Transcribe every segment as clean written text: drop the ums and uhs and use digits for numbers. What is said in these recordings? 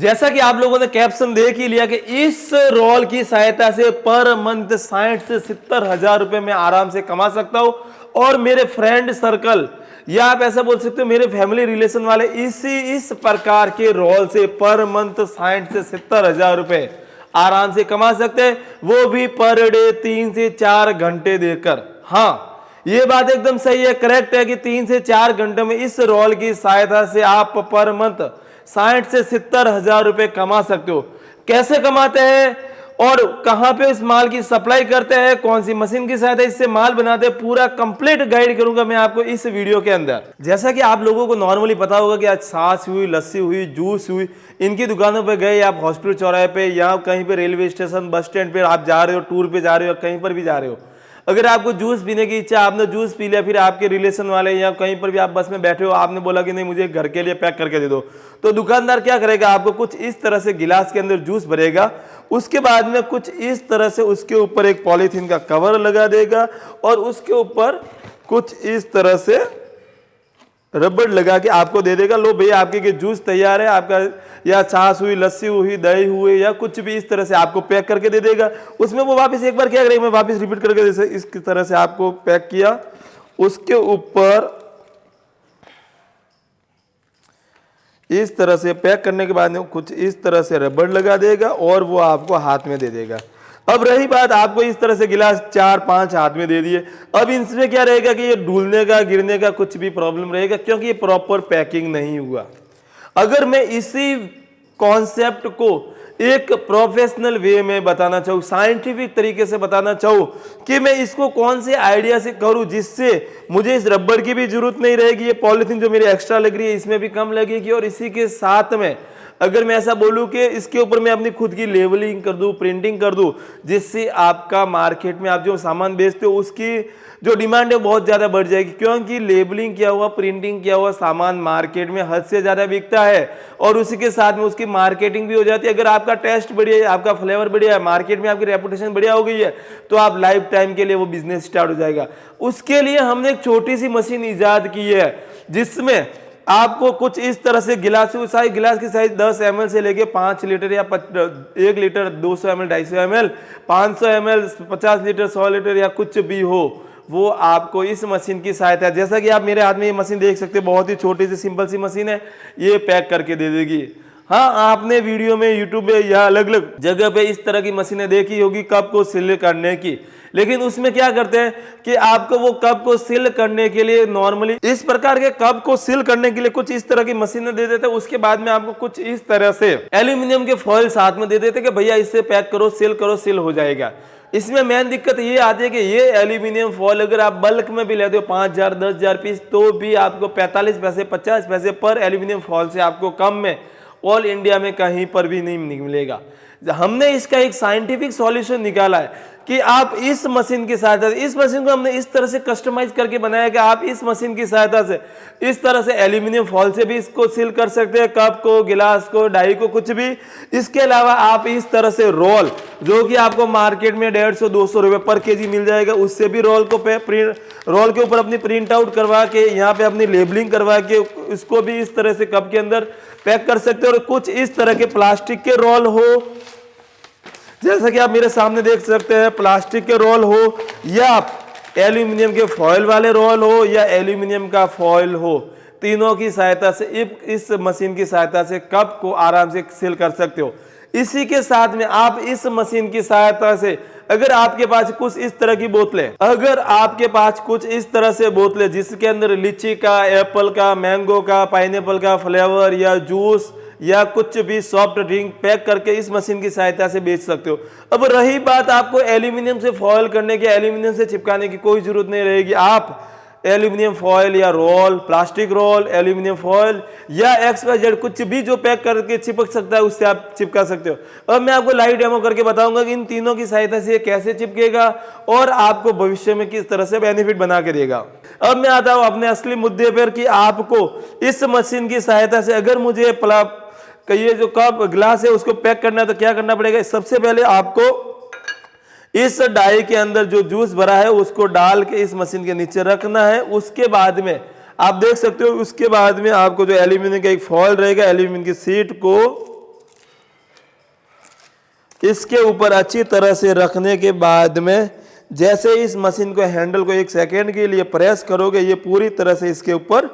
जैसा कि आप लोगों ने कैप्शन देख ही लिया कि इस रोल की सहायता से पर मंथ 60 से 70 हजार रुपए में आराम से कमा सकता हूं। और मेरे फ्रेंड सर्कल या आप ऐसा बोल सकते हो मेरे फैमिली रिलेशन वाले इस प्रकार के रोल से पर मंथ 60 से 70 हजार रुपए आराम से कमा सकते हैं, वो भी पर डे 3 से 4 घंटे देकर। हाँ, ये बात एकदम सही है, करेक्ट है कि 3 से 4 घंटे में इस रोल की सहायता से आप पर मंथ 60 से 70 हजार रुपए कमा सकते हो। कैसे कमाते हैं और कहां पे इस माल की सप्लाई करते हैं, कौन सी मशीन की सहायता इससे माल बनाते हैं, पूरा कंप्लीट गाइड करूंगा मैं आपको इस वीडियो के अंदर। जैसा कि आप लोगों को नॉर्मली पता होगा कि आज छाछ हुई, लस्सी हुई, जूस हुई, इनकी दुकानों पे गए, आप हॉस्पिटल चौराहे पे या कहीं पे रेलवे स्टेशन बस स्टैंड पे आप जा रहे हो, टूर पे जा रहे हो, कहीं पर भी जा रहे हो, अगर आपको जूस पीने की इच्छा, आपने जूस पी लिया, फिर आपके रिलेशन वाले या कहीं पर भी आप बस में बैठे हो, आपने बोला कि नहीं मुझे घर के लिए पैक करके दे दो, तो दुकानदार क्या करेगा, आपको कुछ इस तरह से गिलास के अंदर जूस भरेगा, उसके बाद में कुछ इस तरह से उसके ऊपर एक पॉलीथीन का कवर लगा देगा और उसके ऊपर कुछ इस तरह से रबड़ लगा के आपको दे देगा, लो भैया आपके जूस तैयार है आपका, या छाछ हुई, लस्सी हुई, दही हुई या कुछ भी इस तरह से आपको पैक करके दे देगा। उसमें वो वापस एक बार क्या करेगा, मैं वापस रिपीट करके जैसे इस तरह से आपको पैक किया, उसके ऊपर इस तरह से पैक करने के बाद कुछ इस तरह से रबड़ लगा देगा और वो आपको हाथ में दे देगा। अब रही बात, आपको इस तरह से गिलास 4-5 हाथ में दे दिए, अब इनमें क्या रहेगा कि ये डूलने का, गिरने का कुछ भी प्रॉब्लम रहेगा क्योंकि ये प्रॉपर पैकिंग नहीं हुआ। अगर मैं इसी कॉन्सेप्ट को एक प्रोफेशनल वे में बताना चाहूँ, साइंटिफिक तरीके से बताना चाहूँ कि मैं इसको कौन से आइडिया से करूँ जिससे मुझे इस रबड़ की भी जरूरत नहीं रहेगी, ये पॉलिथीन जो मेरी एक्स्ट्रा लग रही है इसमें भी कम लगेगी, और इसी के साथ में अगर मैं ऐसा बोलूं कि इसके ऊपर मैं अपनी खुद की लेबलिंग कर दूं, प्रिंटिंग कर दूं, जिससे आपका मार्केट में आप जो सामान बेचते हो उसकी जो डिमांड है बहुत ज़्यादा बढ़ जाएगी, क्योंकि लेबलिंग किया हुआ, प्रिंटिंग किया हुआ सामान मार्केट में हद से ज़्यादा बिकता है और उसी के साथ में उसकी मार्केटिंग भी हो जाती है। अगर आपका टेस्ट बढ़िया है, आपका फ्लेवर बढ़िया है, मार्केट में आपकी रेपुटेशन बढ़िया हो गई है, तो आप लाइफ टाइम के लिए वो बिजनेस स्टार्ट हो जाएगा। उसके लिए हमने एक छोटी सी मशीन ईजाद की है जिसमें आपको कुछ इस तरह से गिलास की साइज 10 ml से लेके 5 लीटर या 1 litre, 200 ml, 250 ml, 500 ml, 50 litre, 100 litre या कुछ भी हो, वो आपको इस मशीन की सहायता है। जैसा कि आप मेरे हाथ में ये मशीन देख सकते हैं, बहुत ही छोटी सी सिंपल सी मशीन है, ये पैक करके दे देगी। हाँ, आपने वीडियो में, यूट्यूब पे या अलग अलग जगह पे इस तरह की मशीनें देखी होगी कप को सील करने की, लेकिन उसमें क्या करते हैं कि आपको वो कप को सील करने के लिए नॉर्मली इस प्रकार के कप को सील करने के लिए कुछ इस तरह की मशीनें दे देते हैं। उसके बाद में आपको कुछ इस तरह से एल्यूमिनियम के फॉइल साथ में दे देते हैं कि भैया इससे पैक करो, सील हो जाएगा। इसमें मेन दिक्कत ये आती है कि ये एल्यूमिनियम फॉइल अगर आप बल्क में भी लेते हो 5,000 10,000 पीस, तो भी आपको 45 पैसे 50 पैसे पर एल्यूमिनियम फॉइल से आपको कम में ऑल इंडिया में कहीं पर भी नहीं मिलेगा। हमने इसका एक साइंटिफिक सॉल्यूशन निकाला है कि आप इस मशीन की सहायता से, इस मशीन को हमने इस तरह से कस्टमाइज करके बनाया कि आप इस मशीन की सहायता से इस तरह से एल्यूमिनियम फॉइल से भी इसको सील कर सकते हैं, कप को, गिलास को, डाई को, कुछ भी। इसके अलावा आप इस तरह से रोल जो कि आपको मार्केट में 150-200 रुपए पर केजी मिल जाएगा, उससे भी रोल के ऊपर अपनी प्रिंट आउट करवा के यहाँ पे अपनी लेबलिंग करवा के इसको भी इस तरह से कप के अंदर पैक कर सकते हो। और कुछ इस तरह के प्लास्टिक के रोल हो, जैसा कि आप मेरे सामने देख सकते हैं, प्लास्टिक के रोल हो या एल्यूमिनियम के फॉइल वाले रोल हो या एल्यूमिनियम का फॉइल हो, तीनों की सहायता से इस मशीन की सहायता से कप को आराम से सील कर सकते हो। इसी के साथ में आप इस मशीन की सहायता से अगर आपके पास कुछ इस तरह की बोतलें, अगर आपके पास कुछ इस तरह से बोतलें जिसके अंदर लीची का, एप्पल का, मैंगो का, पाइनएप्पल का फ्लेवर या जूस या कुछ भी सॉफ्ट ड्रिंक पैक करके इस मशीन की सहायता से बेच सकते हो। अब रही बात आपको एल्यूमिनियम से फॉइल करने की, एल्यूमिनियम से चिपकाने की कोई जरूरत नहीं रहेगी। आप एल्यूमिनियम फॉइल या roll, plastic roll, aluminium foil या XYZ कुछ भी जो पैक करके चिपक सकता है उससे आप चिपका सकते हो। अब मैं आपको लाइव डेमो करके बताऊंगा कि इन तीनों की सहायता से कैसे चिपकेगा और आपको भविष्य में किस तरह से बेनिफिट बना के देगा। अब मैं आता हूं अपने असली मुद्दे पर कि आपको इस मशीन की सहायता से अगर मुझे ये जो कप गिलास है उसको पैक करना है तो क्या करना पड़ेगा। सबसे पहले आपको इस डाई के अंदर जो जूस भरा है उसको डाल के इस मशीन के नीचे रखना है। उसके बाद में आप देख सकते हो, उसके बाद में आपको जो एल्यूमिनियम का एक फॉइल रहेगा, एल्यूमिनियम की शीट को इसके ऊपर अच्छी तरह से रखने के बाद में जैसे इस मशीन को हैंडल को 1 सेकेंड के लिए प्रेस करोगे, ये पूरी तरह से इसके ऊपर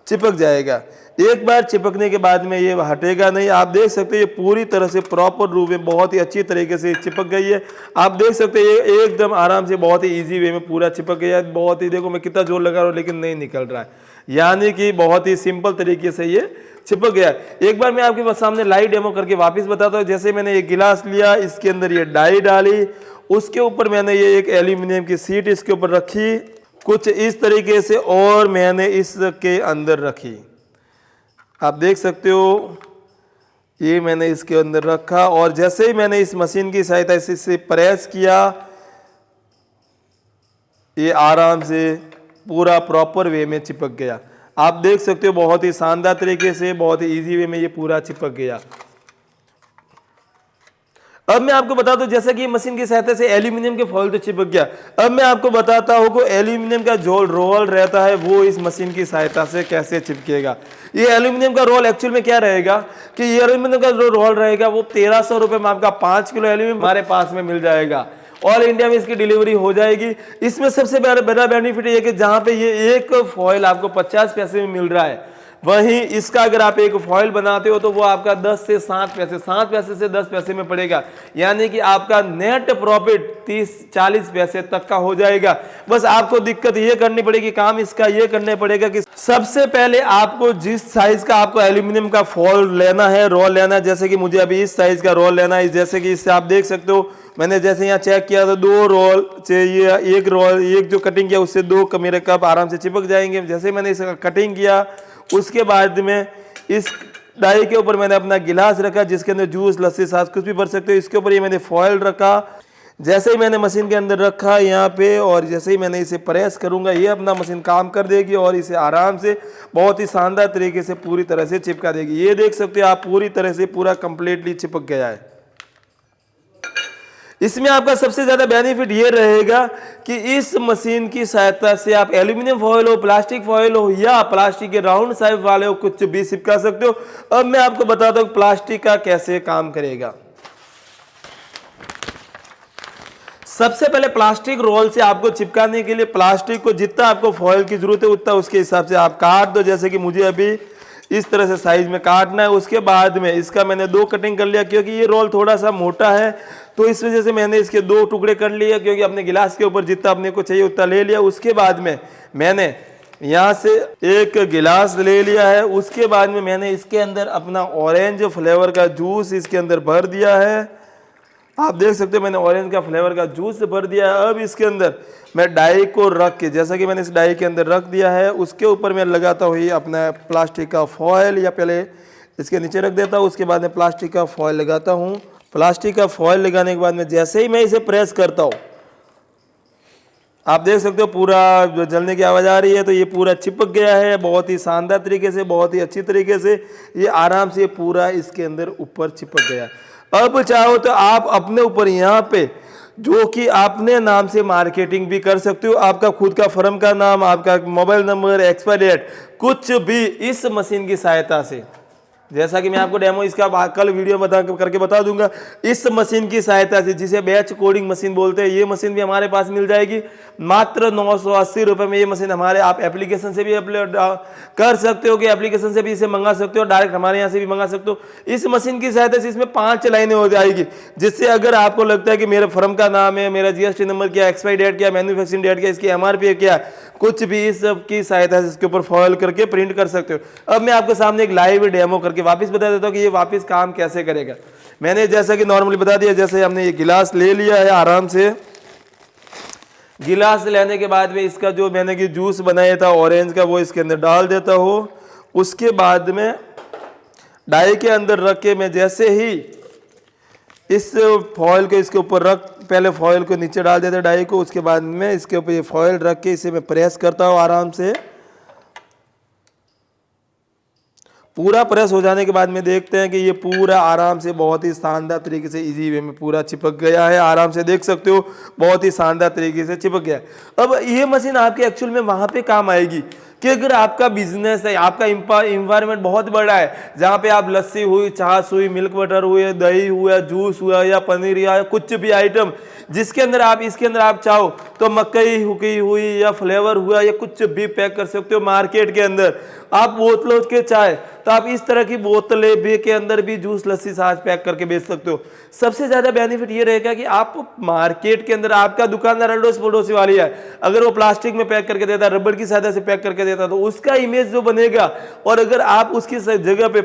चिपक जाएगा। एक बार चिपकने के बाद में ये हटेगा नहीं। आप देख सकते हैं ये पूरी तरह से प्रॉपर रूप में बहुत ही अच्छी तरीके से चिपक गई है। आप देख सकते हैं ये एकदम आराम से बहुत ही इजी वे में पूरा चिपक गया है। बहुत ही, देखो मैं कितना जोर लगा रहा हूँ लेकिन नहीं निकल रहा है, यानी कि बहुत ही सिंपल तरीके से ये चिपक गया। एक बार मैं आपके सामने लाइव डेमो करके वापस बताता हूँ। जैसे मैंने ये गिलास लिया, इसके अंदर ये डाई डाली, उसके ऊपर मैंने ये एक एल्यूमिनियम की सीट इसके ऊपर रखी कुछ इस तरीके से, और मैंने इसके अंदर रखी। आप देख सकते हो ये मैंने इसके अंदर रखा, और जैसे ही मैंने इस मशीन की सहायता से इसे प्रेस किया, ये आराम से पूरा प्रॉपर वे में चिपक गया। आप देख सकते हो बहुत ही शानदार तरीके से, बहुत ही इजी वे में ये पूरा चिपक गया। अब मैं आपको बता दूं, जैसा कि मशीन की सहायता से एल्यूमिनियम के फॉइल तो चिपक गया, अब मैं आपको बताता हूं कि एल्यूमिनियम का जो रोल रहता है वो इस मशीन की सहायता से कैसे चिपकेगा। ये एल्यूमिनियम का रोल एक्चुअल में क्या रहेगा कि ये एल्यूमिनियम का जो रोल रहेगा वो 1300 रुपए में आपका 5 किलो एल्यूमिनियम हमारे पास में मिल जाएगा। ऑल इंडिया में इसकी डिलीवरी हो जाएगी। इसमें सबसे बड़ा बेनिफिट ये कि जहां पे ये एक फॉइल आपको 50 पैसे में मिल रहा है, वहीं इसका अगर आप एक फॉइल बनाते हो तो वो आपका 10 से 7 पैसे, 7 पैसे से 10 पैसे में पड़ेगा, यानी कि आपका नेट प्रॉफिट 30-40 पैसे तक का हो जाएगा। बस आपको दिक्कत ये करनी पड़ेगी, काम इसका ये करना पड़ेगा कि सबसे पहले आपको जिस साइज का आपको एल्यूमिनियम का फॉइल लेना है, रोल लेना है, जैसे कि मुझे अभी इस साइज का रोल लेना है, जैसे कि इससे आप देख सकते हो मैंने जैसे यहाँ चेक किया तो 2 रोल चाहिए, एक रोल, एक जो कटिंग किया उससे 2 मेरे कप आराम से चिपक जाएंगे। जैसे मैंने इसका कटिंग किया, उसके बाद में इस डाई के ऊपर मैंने अपना गिलास रखा जिसके अंदर जूस, लस्सी, छाछ कुछ भी भर सकते हो। इसके ऊपर ये मैंने फॉइल रखा, जैसे ही मैंने मशीन के अंदर रखा यहाँ पे, और जैसे ही मैंने इसे प्रेस करूंगा ये अपना मशीन काम कर देगी और इसे आराम से बहुत ही शानदार तरीके से पूरी तरह से चिपका देगी। ये देख सकते हो आप पूरी तरह से पूरा कंप्लीटली चिपक गया है। इसमें आपका सबसे ज्यादा बेनिफिट ये रहेगा कि इस मशीन की सहायता से आप एल्यूमिनियम फॉइल हो, प्लास्टिक फॉइल हो या प्लास्टिक के राउंड शेप वाले हो, कुछ भी चिपका सकते हो। अब मैं आपको बताता हूं प्लास्टिक का कैसे काम करेगा। सबसे पहले प्लास्टिक रोल से आपको चिपकाने के लिए प्लास्टिक को जितना आपको फॉइल की जरूरत है उतना उसके हिसाब से आप काट दो। जैसे कि मुझे अभी इस तरह से साइज में काटना है। उसके बाद में इसका मैंने 2 कटिंग कर लिया, क्योंकि ये रोल थोड़ा सा मोटा है तो इस वजह से मैंने इसके 2 टुकड़े कर लिए, क्योंकि अपने गिलास के ऊपर जितना अपने को चाहिए उतना ले लिया। उसके बाद में मैंने यहाँ से एक गिलास ले लिया है। उसके बाद में मैंने इसके अंदर अपना ऑरेंज फ्लेवर का जूस इसके अंदर भर दिया है। आप देख सकते हो मैंने ऑरेंज का फ्लेवर का जूस भर दिया है। अब इसके अंदर मैं डाई को रख के, जैसा कि मैंने इस डाई के अंदर रख दिया है, उसके ऊपर मैं लगाता हुई अपना प्लास्टिक का फॉयल, या पहले इसके नीचे रख देता हूँ, उसके बाद में प्लास्टिक का फॉयल लगाता हूँ। प्लास्टिक का फॉयल लगाने के बाद में जैसे ही मैं इसे प्रेस करता हूँ, आप देख सकते हो पूरा जलने की आवाज़ आ रही है, तो ये पूरा चिपक गया है बहुत ही शानदार तरीके से, बहुत ही अच्छी तरीके से। ये आराम से पूरा इसके अंदर ऊपर चिपक गया। अब चाहो तो आप अपने ऊपर यहाँ पे जो कि अपने नाम से मार्केटिंग भी कर सकते हो। आपका खुद का फर्म का नाम, आपका मोबाइल नंबर, एक्सपायरी डेट, कुछ भी इस मशीन की सहायता से, जैसा कि मैं आपको डेमो इसका कल वीडियो करके बता दूंगा, इस मशीन की सहायता से, जिसे बैच कोडिंग मशीन बोलते हैं, ये मशीन भी हमारे पास मिल जाएगी मात्र 980 रुपये में। ये मशीन हमारे आप एप्लीकेशन से भी अपलोड कर सकते हो, कि एप्लीकेशन से भी इसे मंगा सकते हो, डायरेक्ट हमारे यहाँ से भी मंगा सकते हो। इस मशीन की सहायता से इसमें 5 लाइनें हो जाएगी, जिससे अगर आपको लगता है कि मेरे फर्म का नाम है, मेरा GST नंबर क्या, एक्सपायरी डेट क्या, मैन्युफैक्चरिंग डेट क्या, इसकी MRP क्या, कुछ भी इस सब की सहायता से इसके ऊपर फॉइल करके प्रिंट कर सकते हो। अब मैं आपके सामने एक लाइव डेमो करके वापस बता देता हूँ कि ये वापस काम कैसे करेगा। मैंने जैसा कि नॉर्मली बता दिया, जैसे हमने ये गिलास ले लिया है, आराम से गिलास लेने के बाद में इसका जो मैंने कि जूस बनाया था ऑरेंज का, वो इसके अंदर डाल देता हूँ। उसके बाद में डाई के अंदर रख के मैं जैसे ही इस फॉइल को इसके ऊपर रख, पहले फॉइल को नीचे डाल देते डाई को, उसके बाद में इसके ऊपर ये फॉइल रख के इसे मैं प्रेस करता हूँ आराम से। पूरा प्रेस हो जाने के बाद में देखते हैं कि ये पूरा आराम से बहुत ही शानदार तरीके से इजी वे में पूरा चिपक गया है। आराम से देख सकते हो बहुत ही शानदार तरीके से चिपक गया है। अब ये मशीन आपके एक्चुअल में वहाँ पे काम आएगी कि अगर आपका बिजनेस है, आपका इन्वायरमेंट बहुत बड़ा है, जहाँ पे आप लस्सी हुई, छाछ हुई, मिल्क बटर हुए, दही हुआ, जूस हुआ या पनीर या कुछ भी आइटम जिसके अंदर आप इसके अंदर आप चाहो तो मकई हुकी हुई या फ्लेवर हुआ या कुछ भी पैक कर सकते हो। मार्केट के अंदर आप बोतलों के चाय, तो आप इस तरह की बोतलें भी के अंदर भी जूस लस्सी छाछ पैक करके बेच सकते हो। सबसे ज्यादा बेनिफिट ये रहेगा कि आप मार्केट के अंदर आपका दुकानदार अड़ोस पड़ोसी वाली है, अगर वो प्लास्टिक में पैक करके देता, रबड़ की सहायता से पैक करके देता, तो उसका इमेज जो बनेगा, और अगर आप उसकी जगह पे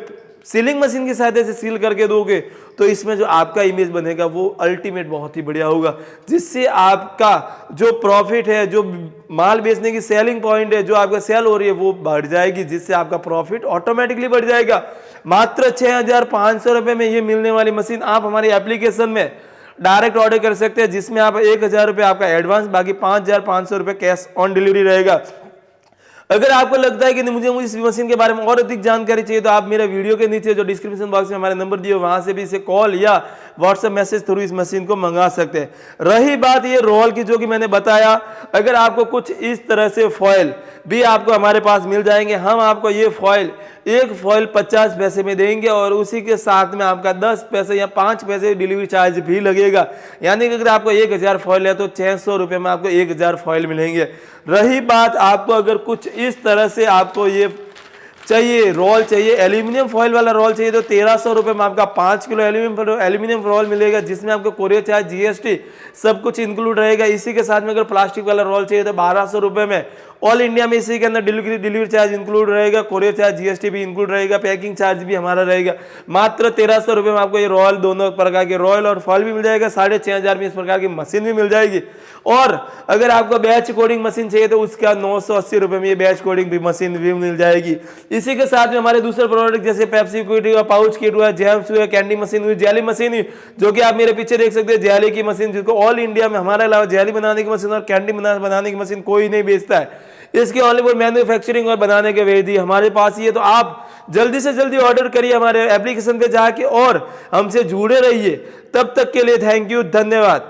सीलिंग मशीन की सहायता से सील करके दोगे तो इसमें जो आपका इमेज बनेगा वो अल्टीमेट बहुत ही बढ़िया होगा, जिससे आपका जो प्रॉफिट है, जो माल बेचने की सेलिंग पॉइंट है, जो आपका सेल हो रही है वो बढ़ जाएगी, जिससे आपका प्रॉफिट ऑटोमेटिकली बढ़ जाएगा। मात्र 6,500 रुपए में ये मिलने वाली मशीन आप हमारी एप्लीकेशन में डायरेक्ट ऑर्डर कर सकते हैं, जिसमें आप 1,000 रुपये आपका एडवांस, बाकी 5,500 रुपये कैश ऑन डिलीवरी रहेगा। अगर आपको लगता है कि मुझे इस मशीन के बारे में और अधिक जानकारी चाहिए तो आप मेरे वीडियो के नीचे जो डिस्क्रिप्शन बॉक्स में हमारे नंबर दिए वहां से भी इसे कॉल या व्हाट्सएप मैसेज थ्रू इस मशीन को मंगा सकते हैं। रही बात ये रोल की, जो कि मैंने बताया, अगर आपको कुछ इस तरह से फॉइल भी आपको हमारे पास मिल जाएंगे, हम आपको ये फॉइल एक फॉइल 50 पैसे में देंगे और उसी के साथ में आपका 10 पैसे या 5 पैसे डिलीवरी चार्ज भी लगेगा। यानी कि अगर आपको 1,000 फॉइल है तो 600 रुपये में आपको 1,000 फॉइल मिलेंगे। रही बात आपको अगर कुछ इस तरह से आपको ये चाहिए, रोल चाहिए, एल्यूमिनियम फॉइल वाला रोल चाहिए, तो 1,300 रुपये में आपका 5 किलो एल्यूमिनियम रोल मिलेगा, जिसमें आपको कोरियर चार्ज, जीएसटी सब कुछ इंक्लूड रहेगा। इसी के साथ में अगर प्लास्टिक वाला रोल चाहिए तो 1,200 रुपये में ऑल इंडिया में इसी के अंदर डिलीवरी चार्ज इंक्लूड रहेगा, कोरियर चार्ज, जीएसटी भी इंक्लूड रहेगा, पैकिंग चार्ज भी हमारा रहेगा। मात्र 1,300 रुपये में आपको ये रोल, दोनों प्रकार के रोल और फॉइल भी मिल जाएगा, 6,500 में इस प्रकार की मशीन भी मिल जाएगी। और अगर आपको बैच कोडिंग मशीन चाहिए तो उसका 980 रुपये में ये बैच कोडिंग भी मशीन भी मिल जाएगी। इसी के साथ में हमारे दूसरे प्रोडक्ट जैसे पेप्सी किट हुआ, पाउच किट हुआ, जैम्स हुआ, कैंडी मशीन हुई, जेली मशीन हुई, जो कि आप मेरे पीछे देख सकते हैं, जेली की मशीन, जिसको ऑल इंडिया में हमारे अलावा जेली बनाने की मशीन और कैंडी बनाने की मशीन कोई नहीं बेचता है। इसके ओनली फॉर मैन्युफैक्चरिंग और बनाने के विधि हमारे पास ही है। तो आप जल्दी से जल्दी ऑर्डर करिए हमारे एप्लीकेशन पे जाके और हमसे जुड़े रहिए। तब तक के लिए थैंक यू, धन्यवाद।